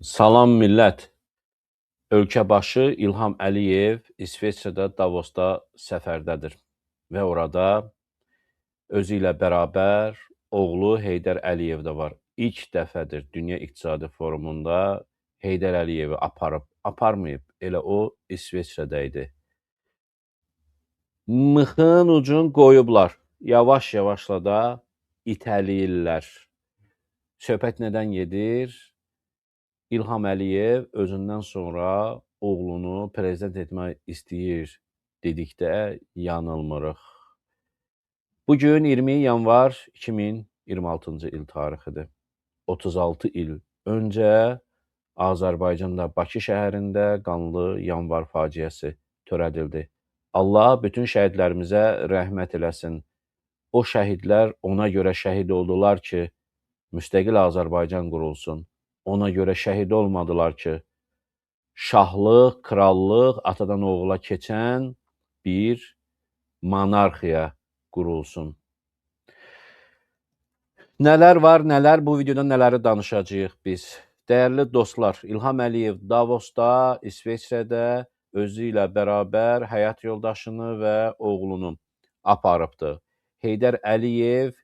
Salam millət. Ölkə başı İlham Əliyev İsveçrədə Davosda səfərdədir və orada özü ilə bərabər oğlu Heydər Əliyev də var. İlk dəfədir Dünya İqtisadi Forumunda Heydər Əliyevi aparmayıb. Elə o İsveçrədə idi. Mıxın ucun qoyublar. Yavaş-yavaşla da itəliyirlər. Söhbət nədən gedir? İlham Əliyev özündən sonra oğlunu prezident etmək istəyir dedikdə yanılmırıq. Bugün 20 yanvar 2026-cı il tarixidir. 36 il öncə Azərbaycanda Bakı şəhərində qanlı yanvar faciəsi törədildi. Allah bütün şəhidlərimizə rəhmət eləsin. O şəhidlər ona görə şəhid oldular ki, müstəqil Azərbaycan qurulsun. Ona görə şəhid olmadılar ki, şahlıq, krallıq atadan oğula keçən bir monarxiya qurulsun. Nələr var, nələr bu videoda nələri danışacağıq biz? Dəyərli dostlar, İlham Əliyev Davosda, İsveçrədə özü ilə bərabər həyat yoldaşını və oğlunu aparıbdı. Heydər Əliyev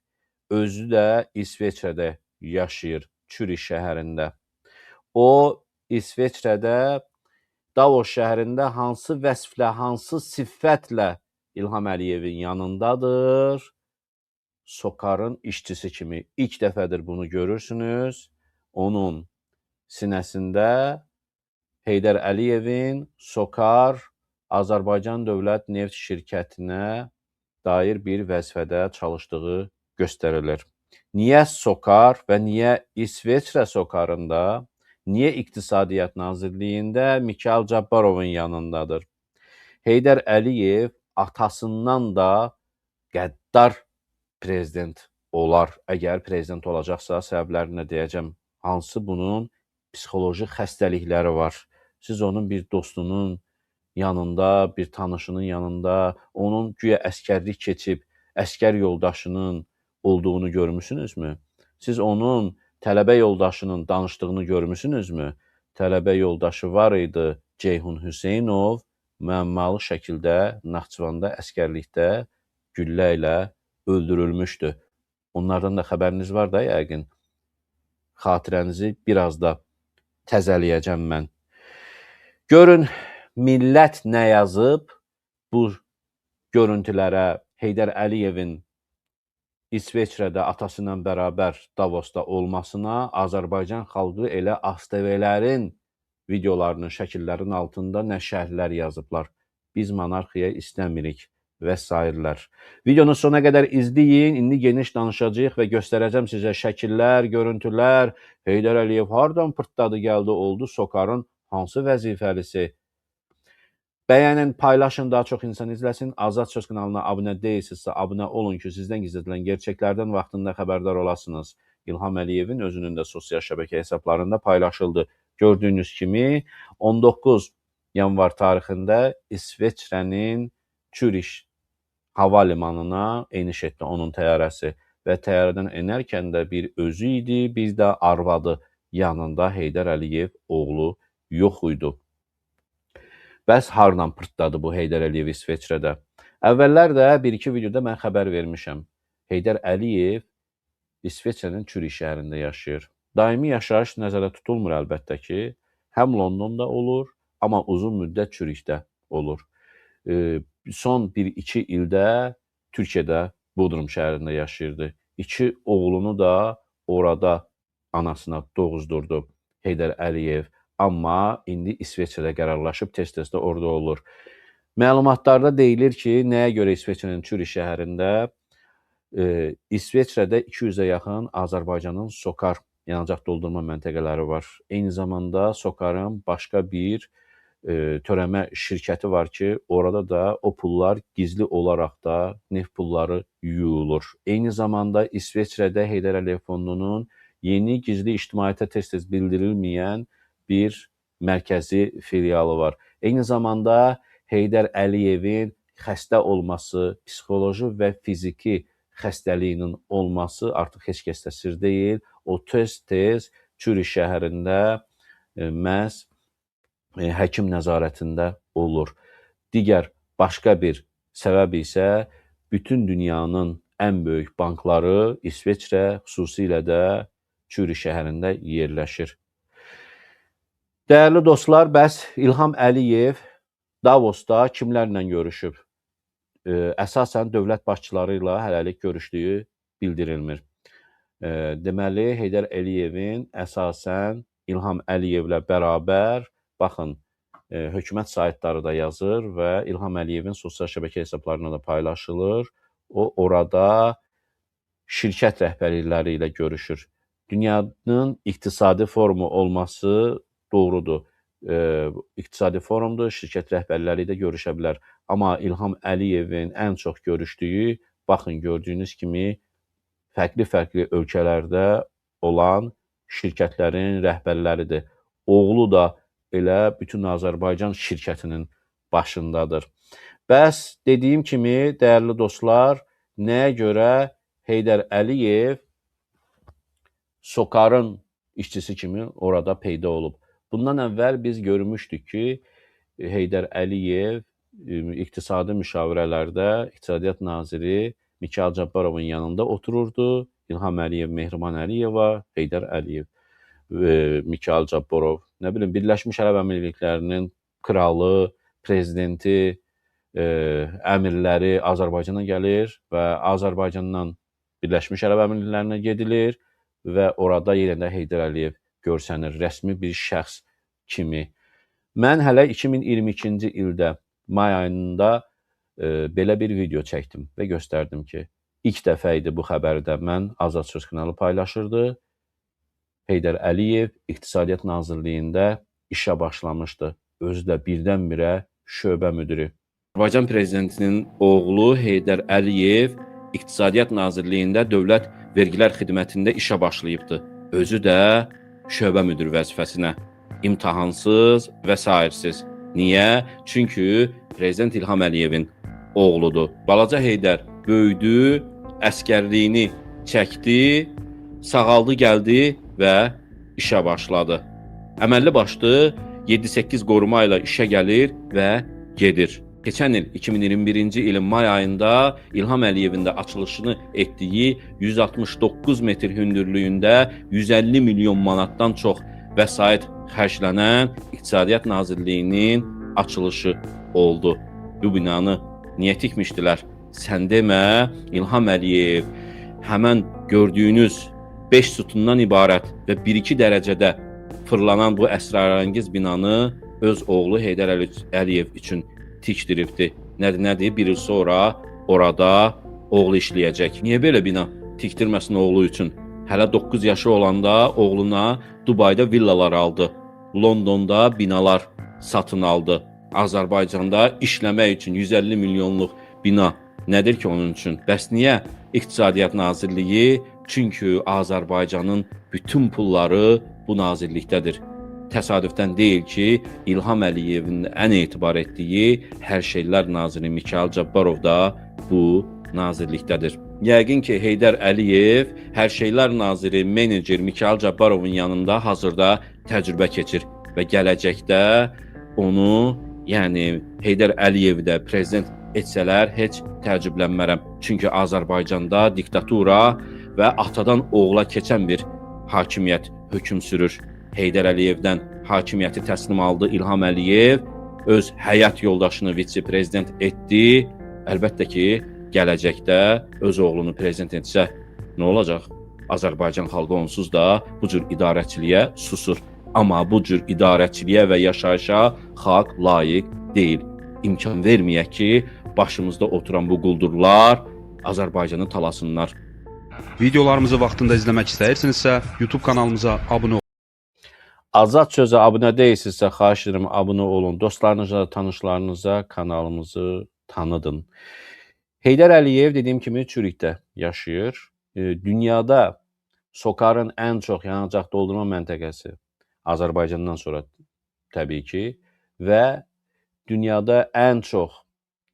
özü də İsveçrədə yaşayır, Çürih şəhərində. O, İsveçrədə Davos şəhərində hansı vəsflə, hansı sifətlə İlham Əliyevin yanındadır? Sokarın işçisi kimi ilk dəfədir bunu görürsünüz. Onun sinəsində Heydər Əliyevin Sokar Azərbaycan Dövlət Neft Şirkətinə dair bir vəzifədə çalışdığı göstərilir. Niyə Sokar və niyə İsveçrə Sokarında, niyə İqtisadiyyat Nazirliyində Mikhail Cabbarovun yanındadır? Heydər Əliyev atasından da qəddar prezident olar. Əgər prezident olacaqsa, səbəblərini də deyəcəm. Hansı bunun psixoloji xəstəlikləri var? Siz onun bir dostunun yanında, bir tanışının yanında, onun güya əskərlik keçib, əskər yoldaşının olduğunu görmüsünüzmü? Siz onun tələbə yoldaşının danışdığını görmüsünüzmü? Tələbə yoldaşı var idi, Ceyhun Hüseynov, müəmmalı şəkildə Naxçıvanda əskərlikdə güllə ilə öldürülmüşdü. Onlardan da xəbəriniz var da yəqin. Xatirənizi biraz da təzəliyəcəm mən. Görün, millət nə yazıb bu görüntülərə Heydər Əliyevin İsveçrədə atası ilə bərabər Davosda olmasına, Azərbaycan xalqı elə ASTV-lərin videolarının, şəkillərin altında nə şərhlər yazıblar. Biz monarxiya istəmirik və s. Videonun sonuna qədər izləyin. İndi geniş danışacağıq və göstərəcəm sizə şəkillər, görüntülər. Heydər Əliyev hardan pırtladı, gəldi, oldu Sokarın hansı vəzifəlisi? Bəyənin, paylaşın, daha çox insan izləsin. Azad Söz kanalına abunə deyilsinizsə, abunə olun ki, sizdən gizlədilən gerçəklərdən vaxtında xəbərdar olasınız. İlham Əliyevin özünün də sosial şəbəkə hesablarında paylaşıldı. Gördüyünüz kimi 19 yanvar tarixində İsveçrənin Çürih hava limanına eniş etdi onun təyyarəsi və təyyarədən enərkən də bir özü idi, bir də arvadı yanında Heydər Əliyev oğlu yox idi. Bəs hardan pırtladı bu Heydər Əliyev İsveçrədə? Əvvəllər də bir-iki videoda mən xəbər vermişəm. Heydər Əliyev İsveçrənin Çürih şəhərində yaşayır. Daimi yaşayış nəzərdə tutulmur əlbəttə ki, həm Londonda olur, amma uzun müddət Çürihdə olur. Son 1-2 ildə Türkiyədə Bodrum şəhərində yaşayırdı. 2 oğlunu da orada anasına doğuzdurdu Heydər Əliyev. Amma indi İsveçrədə qərarlaşıb, tez-tez də orada olur. Məlumatlarda deyilir ki, nəyə görə İsveçrənin Çürih şəhərində İsveçrədə 200-ə yaxın Azərbaycanın Sokar yanacaq doldurma məntəqələri var. Eyni zamanda Sokarın başqa bir törəmə şirkəti var ki, orada da o pullar gizli olaraq da neft pulları yuyulur. Eyni zamanda İsveçrədə Heydər Əliyev fondunun yeni gizli ictimaiyyətə tez-tez bildirilməyən bir mərkəzi filialı var. Eyni zamanda Heydər Əliyevin xəstə olması, psixoloji və fiziki xəstəliyinin olması artıq heç kəsdə sir deyil. O tez-tez Çürih şəhərində məhz həkim nəzarətində olur. Digər başqa bir səbəb isə bütün dünyanın ən böyük bankları İsveçrə, xüsusilə də Çürih şəhərində yerləşir. Dəyərli dostlar, bəs İlham Əliyev Davosda kimlərlə görüşüb? Əsasən dövlət başçıları ilə hələlik görüşdüyü bildirilmir. Deməli, Heydər Əliyevin əsasən İlham Əliyevlə bərabər, baxın, hökumət saytları da yazır və İlham Əliyevin sosial şəbəkə hesablarına da paylaşılır. O, orada şirkət rəhbərləri ilə görüşür. Dünyanın iqtisadi forumu olması doğrudur. İqtisadi forumdur, şirkət rəhbərləri də görüşə bilər. Amma İlham Əliyevin ən çox görüşdüyü, baxın, gördüyünüz kimi, fərqli-fərqli ölkələrdə olan şirkətlərin rəhbərləridir. Oğlu da elə bütün Azərbaycan şirkətinin başındadır. Bəs dediyim kimi, dəyərli dostlar, nəyə görə Heydər Əliyev SOCAR-ın işçisi kimi orada peyda olub? Bundan əvvəl biz görmüşdük ki, Heydər Əliyev iqtisadi müşavirələrdə İqtisadiyyat naziri Mikayıl Cabbarovun yanında otururdu. İlham Əliyev, Mehriban Əliyeva, Heydər Əliyev, Mikayıl Cabbarov, nə bilim, Birləşmiş Ərəb Əmirliklərinin kralı, prezidenti, əmirləri Azərbaycana gəlir və Azərbaycandan Birləşmiş Ərəb Əmirliklərinə gedilir və orada yenə də Heydər Əliyev görsənir, rəsmi bir şəxs kimi. Mən hələ 2022-ci ildə may ayında belə bir video çəkdim və göstərdim ki, ilk dəfə idi bu xəbərdə mən Azad Söz kanalı paylaşırdı. Heydər Əliyev İqtisadiyyat Nazirliyində işə başlamışdı. Özü də birdən-birə şöbə müdiri. Azərbaycan prezidentinin oğlu Heydər Əliyev İqtisadiyyat Nazirliyində Dövlət Vergilər Xidmətində işə başlayıbdı. Özü də şöbə müdiri vəzifəsinə. İmtahansız və sairsiz. Niyə? Çünki Prezident İlham Əliyevin oğludur. Balaca Heydər böyüdü, əskərliyini çəkdi, sağaldı, gəldi və işə başladı. Əməlli başlı 7-8 qoruma ilə işə gəlir və gedir. Keçən il 2021-ci ilin may ayında İlham Əliyevin də açılışını etdiyi 169 metr hündürlüyündə 150 milyon manatdan çox vəsait xərclənən İqtisadiyyat Nazirliyinin açılışı oldu. Bu binanı niyə tikmişdilər? Sən demə, İlham Əliyev həmən gördüyünüz 5 sütundan ibarət və 1-2 dərəcədə fırlanan bu əsrarəngiz binanı öz oğlu Heydər Əliyev üçün tikdiribdi. Nədir? Bir il sonra orada oğlu işləyəcək. Niyə belə bina tikdirməsin oğlu üçün? Hələ 9 yaşı olanda oğluna Dubayda villalar aldı. Londonda binalar satın aldı. Azərbaycanda işləmək üçün 150 milyonluq bina nədir ki onun üçün? Bəs niyə İqtisadiyyat Nazirliyi? Çünki Azərbaycanın bütün pulları bu nazirlikdədir. Təsadüfdən deyil ki, İlham Əliyevin ən etibar etdiyi Hər Şeylər Naziri Mikayıl Cabbarov da bu nazirlikdədir. Yəqin ki, Heydər Əliyev Hər Şeylər Naziri menecer Mikayıl Cabbarovun yanında hazırda təcrübə keçir və gələcəkdə onu, yəni Heydər Əliyevi də prezident etsələr heç təəccüblənmərəm. Çünki Azərbaycanda diktatura və atadan oğula keçən bir hakimiyyət hökm sürür. Heydər Əliyevdən hakimiyyəti təslim aldı İlham Əliyev, öz həyat yoldaşını vitse-prezident etdi. Əlbəttə ki, gələcəkdə öz oğlunu prezident etsə nə olacaq? Azərbaycan xalqı onsuz da bu cür idarəçiliyə susur. Amma bu cür idarəçiliyə və yaşayışa xalq layiq deyil. İmkan verməyək ki, başımızda oturan bu quldurlar Azərbaycanı talasınlar. Videolarımızı vaxtında izləmək istəyirsinizsə, YouTube kanalımıza abunə olun. Azad Sözə abunə deyilsinizsə, xahiş edirəm, abunə olun. Dostlarınıza, tanışlarınıza kanalımızı tanıdın. Heydər Əliyev, dediyim kimi, Çürükdə yaşayır. Dünyada SOCAR-ın ən çox yanacaq doldurma məntəqəsi Azərbaycandan sonra təbii ki və dünyada ən çox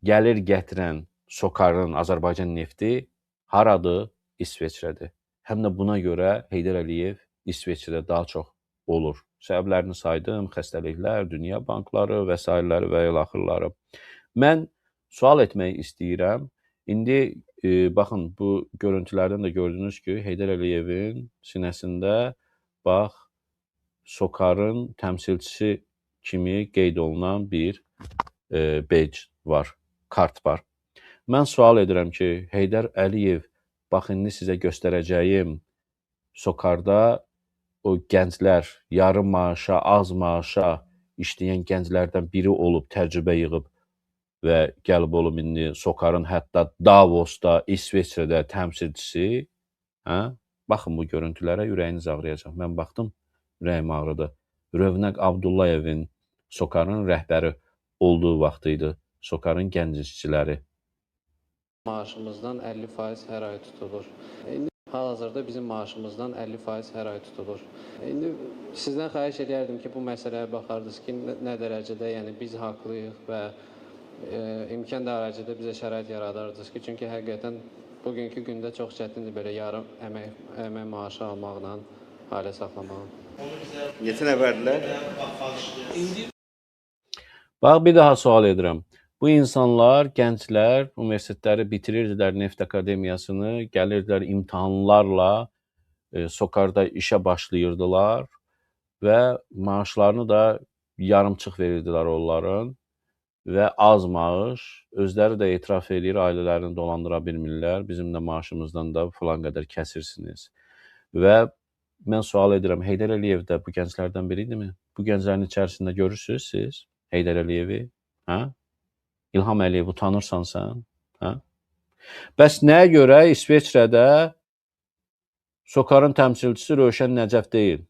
gəlir gətirən SOCAR-ın Azərbaycan nefti haradır? İsveçrədir. Həm də buna görə Heydər Əliyev İsveçrədə daha çox olur. Səbəblərini saydım, xəstəliklər, dünya bankları və s. və ilaxırları. Mən sual etmək istəyirəm. İndi baxın, bu görüntülərdən də gördünüz ki, Heydər Əliyevin sinəsində bax, SOCAR-ın təmsilçisi kimi qeyd olunan bir badge var, kart var. Mən sual edirəm ki, Heydər Əliyev, bax, indi sizə göstərəcəyim SOCAR-da o gənclər, yarım maaşa, az maaşa işləyən gənclərdən biri olub, təcrübə yığıb və gəlib olub indi SOCAR-ın hətta Davosda, İsveçrədə təmsilçisi. Hə? Baxın bu görüntülərə, ürəyiniz ağrıyacaq. Mən baxdım, ürəyim ağrıdı. Rövnəq Abdullayevin SOCAR-ın rəhbəri olduğu vaxt idi. SOCAR-ın gənc işçiləri. Maaşımızdan 50% hər ay tutulur. İndi hal-hazırda bizim maaşımızdan 50% hər ay tutulur. İndi sizdən xahiş edərdim ki, bu məsələyə baxardınız ki, nə dərəcədə, yəni biz haqlıyıq və imkan dərəcədə bizə şərait yaradardınız ki, çünki həqiqətən bugünkü gündə çox çətindir belə yarım əmək maaşı almaqla ailə saxlamaq. Neçə nəfərdilər? Bax, bir daha sual edirəm. Bu insanlar, gənclər, universitetləri bitirirdilər, Neft Akademiyasını, gəlirdilər imtahanlarla SOCAR-da işə başlayırdılar və maaşlarını da yarımçıq verirdilər onların və az maaş, özləri də etiraf edir, ailələrini dolandıra bilmirlər, bizim də maaşımızdan da filan qədər kəsirsiniz. Və mən sual edirəm, Heydər Əliyev də bu gənclərdən biridirmi? Bu gənclərin içərisində görürsünüz siz Heydər Əliyevi? Hə? İlham Əliyev, utanırsan sən? Hə? Bəs nəyə görə İsveçrədə SOCAR-ın təmsilçisi Rövşən Nəcəf deyil?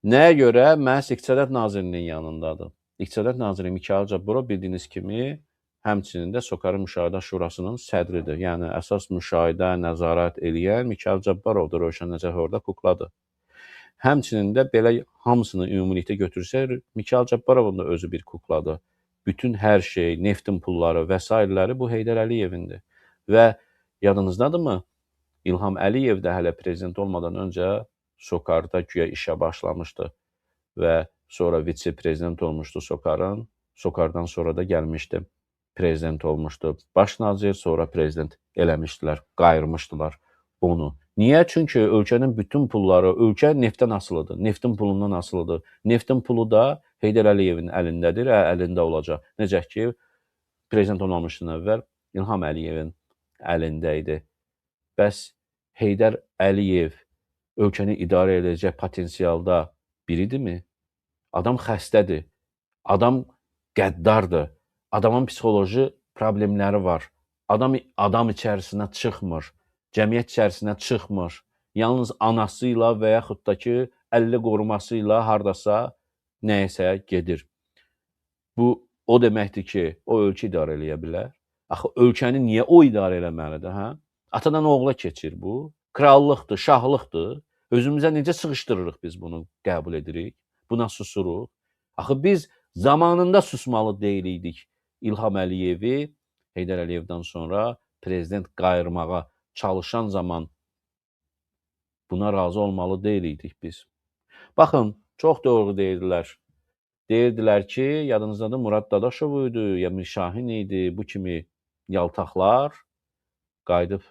Nəyə görə məhz İqtisadiyyat Nazirliyinin yanındadır? İqtisadiyyat Naziri Mikayıl Cabbarov bildiyiniz kimi həmçinin də SOCAR-ın Müşahidə Şurasının sədridir. Yəni, əsas müşahidə, nəzarət eləyən Mikayıl Cabbarovdur, Rövşən Nəcəf orada kukladır. Həmçinin də belə hamısını ümumilikdə götürsək, Mikayıl Cabbarovun da özü bir kukladır. Bütün hər şey, neftin pulları və s. bu Heydər Əliyevindir. Və yadınızdadırmı? İlham Əliyev də hələ prezident olmadan öncə SOCAR-da güya işə başlamışdı və sonra vitse-prezident olmuşdu SOCAR-ın. SOCAR-dan sonra da gəlmişdi, prezident olmuşdu. Baş nazir, sonra prezident eləmişdilər, qayırmışdılar onu. Niyə? Çünki ölkənin bütün pulları, ölkə neftdən asılıdır, neftin pulundan asılıdır. Neftin pulu da Heydər Əliyevin əlindədir, əlində olacaq. Necə ki, prezident olmamışdan əvvəl İlham Əliyevin əlində idi. Bəs Heydər Əliyev ölkəni idarə edəcək potensialda biridirmi? Adam xəstədir, adam qəddardır, adamın psixoloji problemləri var, adam içərisinə çıxmır, cəmiyyət içərisinə çıxmır, yalnız anası ilə və yaxud da ki, 50 qoruması ilə hardasa nəyəsə gedir. Bu, o deməkdir ki, o ölkə idarə eləyə bilər. Axı, ölkəni niyə o idarə eləməlidir, hə? Atadan oğula keçir bu, krallıqdır, şahlıqdır. Özümüzə necə sıxışdırırıq biz bunu qəbul edirik? Buna susuruq. Axı, biz zamanında susmalı deyilik İlham Əliyevi Heydər Əliyevdən sonra prezident qayırmağa çalışan zaman buna razı olmalı deyilik biz. Baxın, çox doğru deyirdilər. Deyirdilər ki, yadınızdadır Murad Dadaşov idi, ya Mirşahin idi, bu kimi yaltaqlar qayıdıb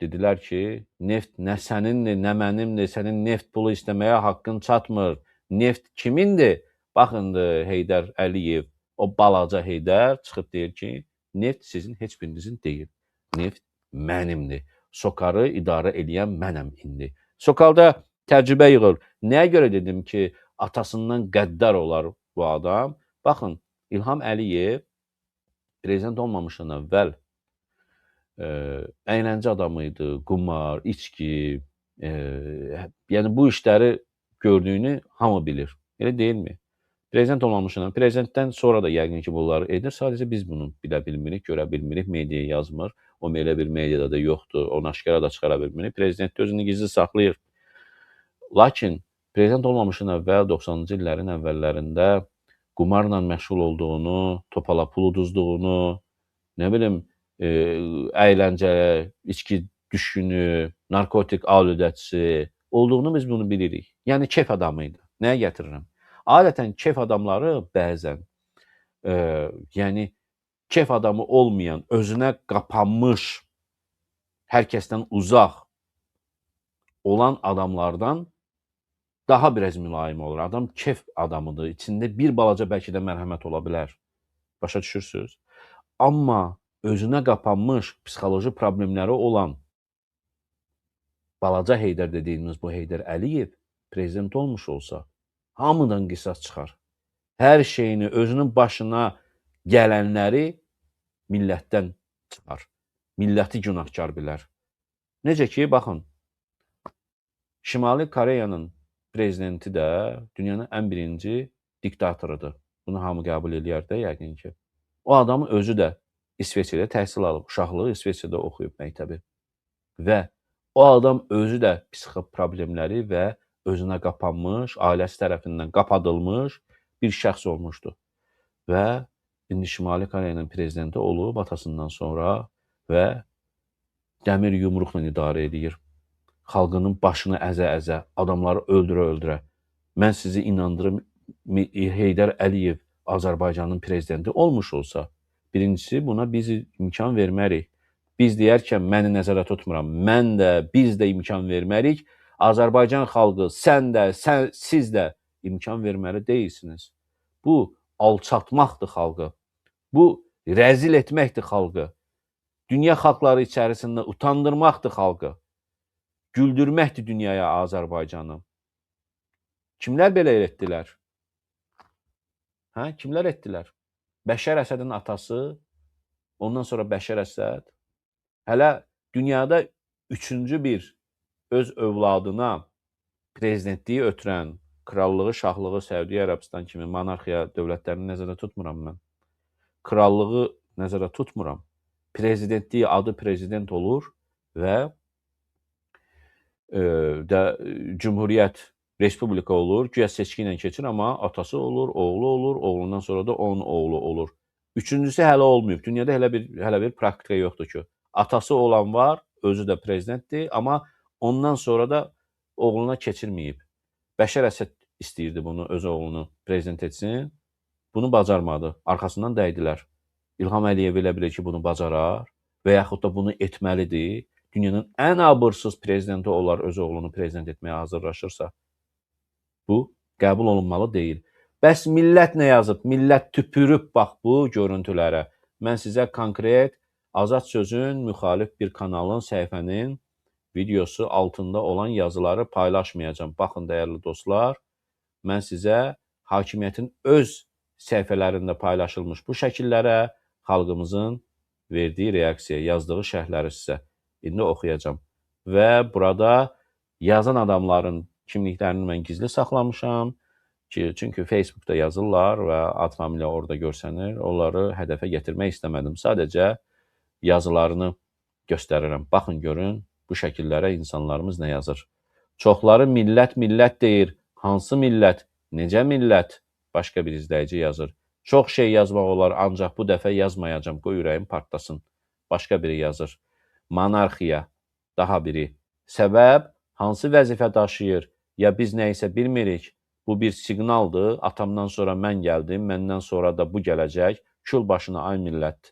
dedilər ki, neft nə sənindir, nə mənimdir, sənin neft pulu istəməyə haqqın çatmır. Neft kimindir? Baxındır Heydər Əliyev, o balaca Heydər çıxıb deyir ki, neft sizin heç birinizin deyil. Neft mənimdir. SOCAR-ı idarə edən mənəm indi. SOCAR-da təcrübə yığır. Nəyə görə dedim ki, atasından qəddar olar bu adam? Baxın, İlham Əliyev prezident olmamışdan əvvəl əyləncə adamı idi, qumar, içki, yəni bu işləri gördüyünü hamı bilir. Elə deyilmi? Prezident olmamışdan, prezidentdən sonra da yəqin ki, bunları edir. Sadəcə biz bunu bilə bilmirik, görə bilmirik, mediaya yazmır. O elə bir mediada da yoxdur, onu aşkara da çıxara bilmirik. Prezident özünü gizli saxlayır. Lakin prezident olmamışdan əvvəl, 90-cı illərin əvvəllərində qumarla məşğul olduğunu, topala pul uduzduğunu, nə bilim, əyləncə, içki düşkünü, narkotik aludəçisi olduğunu biz bunu bilirik. Yəni kef adamı idi. Nəyə gətirirəm? Adətən kef adamları bəzən yəni kef adamı olmayan, özünə qapanmış, hər kəsdən uzaq olan adamlardan daha biraz mülayim olur. Adam kef adamıdır. İçində bir balaca bəlkə də mərhəmət ola bilər. Başa düşürsüz? Amma özünə qapanmış, psixoloji problemləri olan balaca Heydər dediyimiz bu Heydər Əliyev prezident olmuş olsa, hamıdan qisas çıxar. Hər şeyini, özünün başına gələnləri millətdən çıxar. Milləti günahkar bilər. Necə ki, baxın, Şimali Koreyanın prezidenti də dünyanın ən birinci diktatorudur. Bunu hamı qəbul eləyər də yəqin ki. O adamın özü də İsveçrədə təhsil alıb, uşaqlığı İsveçrədə oxuyub məktəbi. Və o adam özü də psixi problemləri və özünə qapanmış, ailəsi tərəfindən qapadılmış bir şəxs olmuşdu. Və indi Şimali Koreyanın prezidenti olub atasından sonra və dəmir yumruqla idarə edir. Xalqının başını əzə-əzə, adamları öldürə-öldürə. Mən sizi inandırım, Heydər Əliyev Azərbaycanın prezidenti olmuş olsa, birincisi buna biz imkan vermərik. Biz deyərkən məni nəzərə tutmuram. Mən də, biz də imkan vermərik. Azərbaycan xalqı, sən də, siz də imkan verməli deyilsiniz. Bu alçaltmaqdır xalqı. Bu rəzil etməkdir xalqı. Dünya xalqları içərisində utandırmaqdır xalqı. Güldürməkdir dünyaya Azərbaycanı. Kimlər belə etdilər? Hə, kimlər etdilər? Bəşər Əsədin atası, ondan sonra Bəşər Əsəd. Hələ dünyada üçüncü bir öz övladına prezidentliyi ötürən, krallığı, şahlığı Səudiyyə Ərəbistan kimi monarxiya dövlətlərini nəzərdə tutmuram mən. Krallığı nəzərdə tutmuram. Prezidentliyi adı prezident olur və Cümhuriyyət, Respublika olur, güya seçki ilə keçir, amma atası olur, oğlu olur, oğlundan sonra da onun oğlu olur. Üçüncüsü hələ olmayıb. Dünyada hələ bir praktika yoxdur ki, atası olan var, özü də prezidentdir, amma ondan sonra da oğluna keçirməyib. Bəşər Əsəd istəyirdi bunu, öz oğlunu prezident etsin. Bunu bacarmadı. Arxasından dəydilər. İlham Əliyev elə bilir ki, bunu bacarar və yaxud da bunu etməlidir. Dünyanın ən abırsız prezidenti olar öz oğlunu prezident etməyə hazırlaşırsa. Bu qəbul olunmalı deyil. Bəs millət nə yazıb? Millət tüpürüb bax bu görüntülərə. Mən sizə konkret Azad Sözün müxalif bir kanalın səhifənin videosu altında olan yazıları paylaşmayacağım. Baxın, dəyərli dostlar, mən sizə hakimiyyətin öz səhifələrində paylaşılmış bu şəkillərə xalqımızın verdiyi reaksiya, yazdığı şərhləri sizə indi oxuyacağım. Və burada yazan adamların kimliklərini mən gizli saxlamışam ki, çünki Facebookda yazırlar və ad familiya orada görsənir. Onları hədəfə gətirmək istəmədim. Sadəcə yazılarını göstərirəm. Baxın, görün bu şəkillərə insanlarımız nə yazır. Çoxları millət, millət deyir. Hansı millət? Necə millət? Başqa bir izləyici yazır. Çox şey yazmaq olar, ancaq bu dəfə yazmayacağam. Qoy ürəyim partlasın. Başqa biri yazır. Monarxiya. Daha biri. Səbəb hansı vəzifə daşıyır? Ya biz nə isə bilmirik. Bu bir siqnaldır. Atamdan sonra mən gəldim, məndən sonra da bu gələcək. Kül başına ay millət.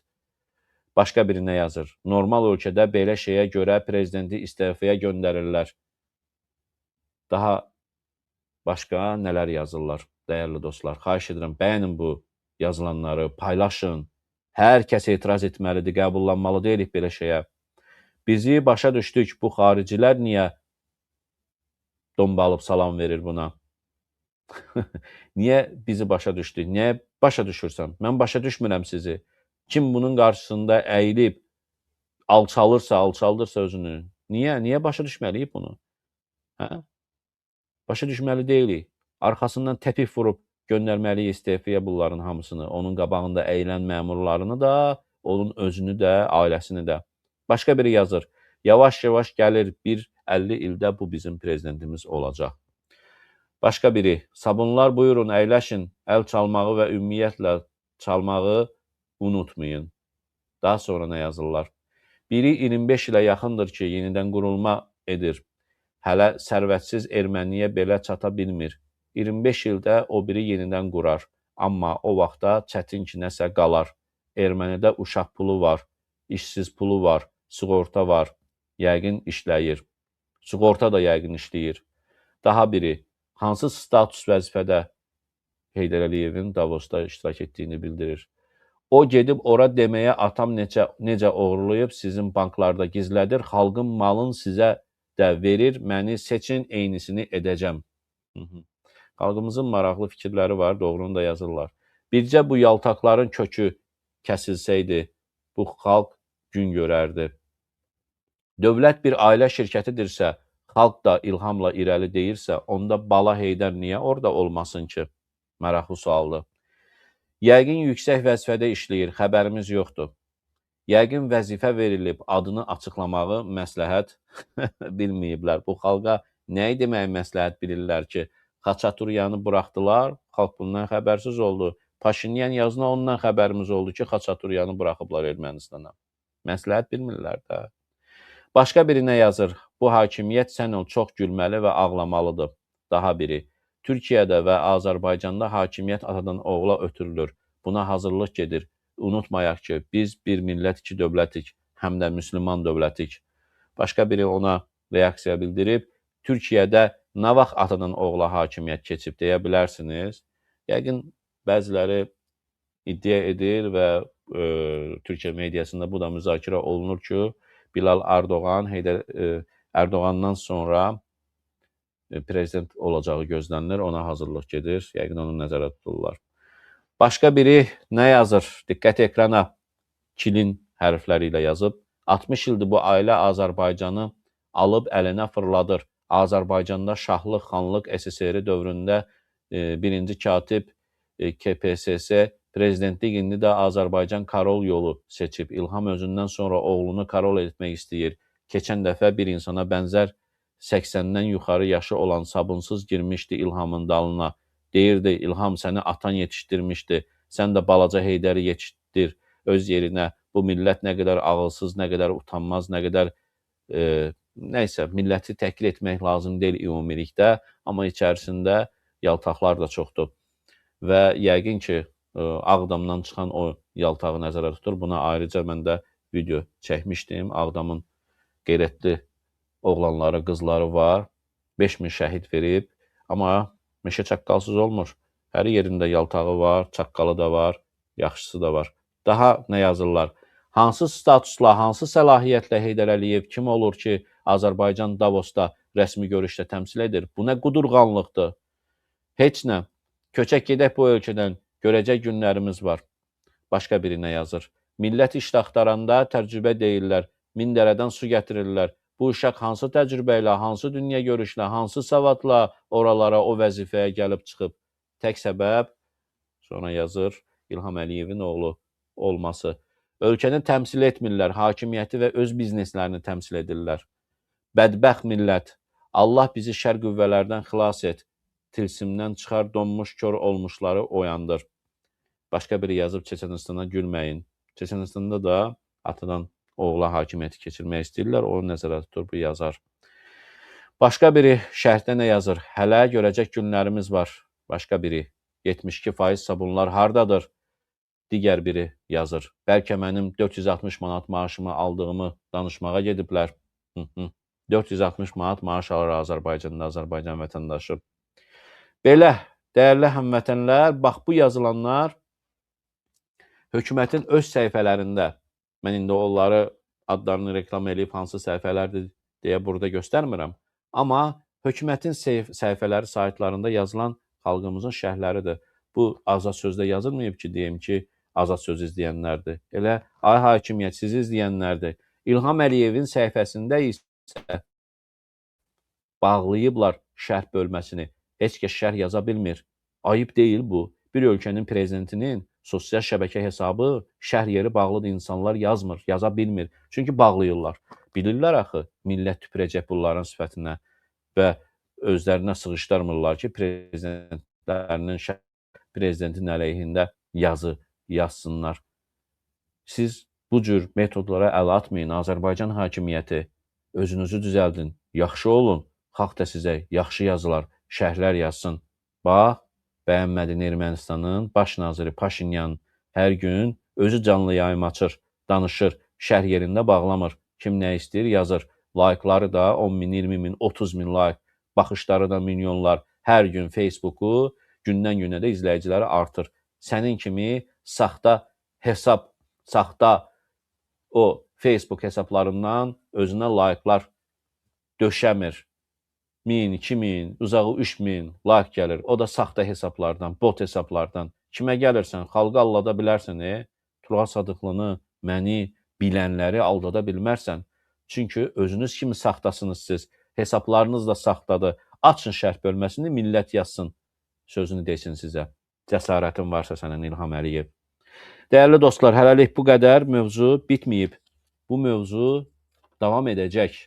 Başqa biri nə yazır? Normal ölkədə belə şeyə görə prezidenti istefaya göndərirlər. Daha başqa nələr yazırlar, dəyərli dostlar. Xahiş edirəm, bəyənin bu yazılanları, paylaşın. Hər kəs etiraz etməlidir, qəbullanmalı deyilik belə şeyə. Bizi başa düşdük, bu xaricilər niyə dombalıb salam verir buna? Niyə bizi başa düşdük? Niyə başa düşürsən? Mən başa düşmürəm sizi. Kim bunun qarşısında əyilib, alçaldırsa özünü, niyə başa düşməliyik bunu? Hə? Başa düşməli deyilik. Arxasından təpik vurub göndərməliyik istefaya bunların hamısını. Onun qabağında əyilən məmurlarını da, onun özünü də, ailəsini də. Başqa biri yazır. Yavaş-yavaş gəlir, 50 ildə bu bizim prezidentimiz olacaq. Başqa biri. Sabunlar buyurun, əyləşin, əl çalmağı və ümumiyyətlə çalmağı unutmayın. Daha sonra nə yazırlar? Biri 25 ilə yaxındır ki, yenidən qurulma edir. hələ sərvətsiz erməniyə belə çata bilmir. 25 ildə o biri yenidən qurar. Amma o vaxtda çətin ki, nəsə qalar. Ermənidə uşaq pulu var, işsiz pulu var, sığorta var, yəqin işləyir. Sığorta da yəqin işləyir. Daha biri, hansı status vəzifədə Heydər Əliyevin Davosda iştirak etdiyini bildirir. O gedib ora deməyə atam necə oğurlayıb sizin banklarda gizlədir, xalqın malın sizə də verir, məni seçin, eynisini edəcəm. Xalqımızın maraqlı fikirləri var, doğrunu da yazırlar. Bircə bu yaltaqların kökü kəsilsəydi, bu xalq gün görərdi. Dövlət bir ailə şirkətidirsə, xalq da ilhamla irəli deyirsə, onda Bala Heydər niyə orada olmasın ki? Maraqlı sualdır. Yəqin yüksək vəzifədə işləyir, xəbərimiz yoxdur. Yəqin vəzifə verilib, adını açıqlamağı məsləhət bilməyiblər. Bu xalqa nəyi deməyi məsləhət bilirlər ki, Xaçaturyanı buraxdılar, xalq bundan xəbərsiz oldu. Paşinyan yazına ondan xəbərimiz oldu ki, Xaçaturyanı buraxıblar Ermənistana. Məsləhət bilmirlər də. Başqa biri nə yazır? Bu hakimiyyət sən ol çox gülməli və ağlamalıdır. Daha biri. Türkiyədə və Azərbaycanda hakimiyyət atadan oğula ötürülür. Buna hazırlıq gedir. Unutmayaq ki, biz bir millət, iki dövlətik, həm də müsəlman dövlətik. Başqa biri ona reaksiya bildirib, Türkiyədə nə vaxt atadan oğula hakimiyyət keçib deyə bilərsiniz. Yəqin bəziləri iddia edir və Türkiyə mediasında bu da müzakirə olunur ki, Bilal Erdoğan, Erdoğandan sonra prezident olacağı gözlənilir, ona hazırlıq gedir, yəqin onu nəzərə tuturlar. Başqa biri nə yazır? Diqqət ekrana, kilin hərfləri ilə yazıb. 60 ildir bu ailə Azərbaycanı alıb əlinə fırladır. Azərbaycanda şahlıq, xanlıq SSR dövründə birinci katib KPSS prezidentlik indi də Azərbaycan Karol yolu seçib. İlham özündən sonra oğlunu Karol etmək istəyir. Keçən dəfə bir insana bənzər 80-dən yuxarı yaşı olan sabunsuz girmişdi İlhamın dalına. Deyirdi, İlham səni atan yetişdirmişdi. Sən də balaca Heydəri yetişdir öz yerinə. Bu millət nə qədər ağılsız, nə qədər utanmaz, nə qədər nəysə, milləti təhqir etmək lazım deyil ümumilikdə, amma içərisində yaltaqlar da çoxdur. Və yəqin ki, Ağdamdan çıxan o yaltağı nəzərə tutur. Buna ayrıca mən də video çəkmişdim. Ağdamın qeyrətli oğlanları, qızları var. 5000 şəhid verib. Amma meşə çaqqalsız olmur. Hər yerində yaltağı var, çaqqalı da var, yaxşısı da var. Daha nə yazırlar? Hansı statusla, hansı səlahiyyətlə Heydər Əliyev kim olur ki, Azərbaycan Davosda rəsmi görüşdə təmsil edir? Bu nə qudurğanlıqdır? Heç nə. Köçək gedək bu ölkədən, görəcək günlərimiz var. Başqa biri nə yazır? Millət işdə axtaranda təcrübə deyirlər, min dərədən su gətirirlər. Bu uşaq hansı təcrübə ilə, hansı dünya görüşlə, hansı savadla oralara, o vəzifəyə gəlib çıxıb? Tək səbəb, sonra yazır, İlham Əliyevin oğlu olması. Ölkəni təmsil etmirlər, hakimiyyəti və öz bizneslərini təmsil edirlər. Bədbəxt millət, Allah bizi şər qüvvələrdən xilas et. Tilsimdən çıxar, donmuş, kör olmuşları oyandır. Başqa biri yazıb Çeçenistana gülməyin. Çeçenistanda da atadan oğula hakimiyyəti keçirmək istəyirlər, o nəzərə tutur, bu yazar. Başqa biri şərhdə nə yazır? Hələ görəcək günlərimiz var. Başqa biri 72% sabunlar hardadır? Digər biri yazır. Bəlkə mənim 460 manat maaşımı aldığımı danışmağa gediblər. 460 manat maaş alır Azərbaycanda, Azərbaycan vətəndaşı. Belə, dəyərli həmvətənlər, bax bu yazılanlar hökumətin öz səhifələrində, mən indi onları adlarını reklam edib hansı səhifələrdir deyə burada göstərmirəm, amma hökumətin səhifələri, saytlarında yazılan xalqımızın şərhləridir. Bu azad sözdə yazılmayıb ki, deyim ki, azad söz izləyənlərdir. Elə ay hakimiyyət sizi izləyənlərdir. İlham Əliyevin səhifəsində isə bağlayıblar şərh bölməsini. Heç kəs şərh yaza bilmir. Ayıb deyil bu. Bir ölkənin prezidentinin sosial şəbəkə hesabı şərh yeri bağlıdır, insanlar yazmır, yaza bilmir. Çünki bağlayırlar. Bilirlər axı, millət tüpürəcək bunların sifətinə və özlərinə sığışdırmırlar ki, prezidentin əleyhində yazı yazsınlar. Siz bu cür metodlara əl atmayın. Azərbaycan hakimiyyəti, özünüzü düzəldin, yaxşı olun. Xalq da sizə yaxşı yazılar, şərhlər yazsın. Bax, bəyənmədin Ermənistanın baş naziri Paşinyan hər gün özü canlı yayım açır, danışır, şərh yerində bağlamır. Kim nə istəyir yazır. Layıkları da 10 min, 20 min, 30 min layık, baxışları da milyonlar. Hər gün Facebooku gündən-günə də izləyiciləri artır. Sənin kimi saxta hesab, saxta o Facebook hesablarından özünə layıqlar döşəmir. 1000, 2000, uzağı 3000 layık gəlir. O da saxta hesablardan, bot hesablardan. Kimə gəlirsən, xalqı aldada bilərsən, Turğa Sadıqlını, məni, bilənləri aldada bilmərsən. Çünki özünüz kimi saxtasınız siz. Hesablarınız da saxtadır. Açın şərh bölməsini, millət yazsın. Sözünü desin sizə. Cəsarətin varsa sənin İlham Əliyev. Dəyərli dostlar, hələlik bu qədər. Mövzu bitməyib. Bu mövzu davam edəcək.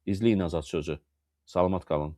İzləyin Azad sözü. Salamat qalın.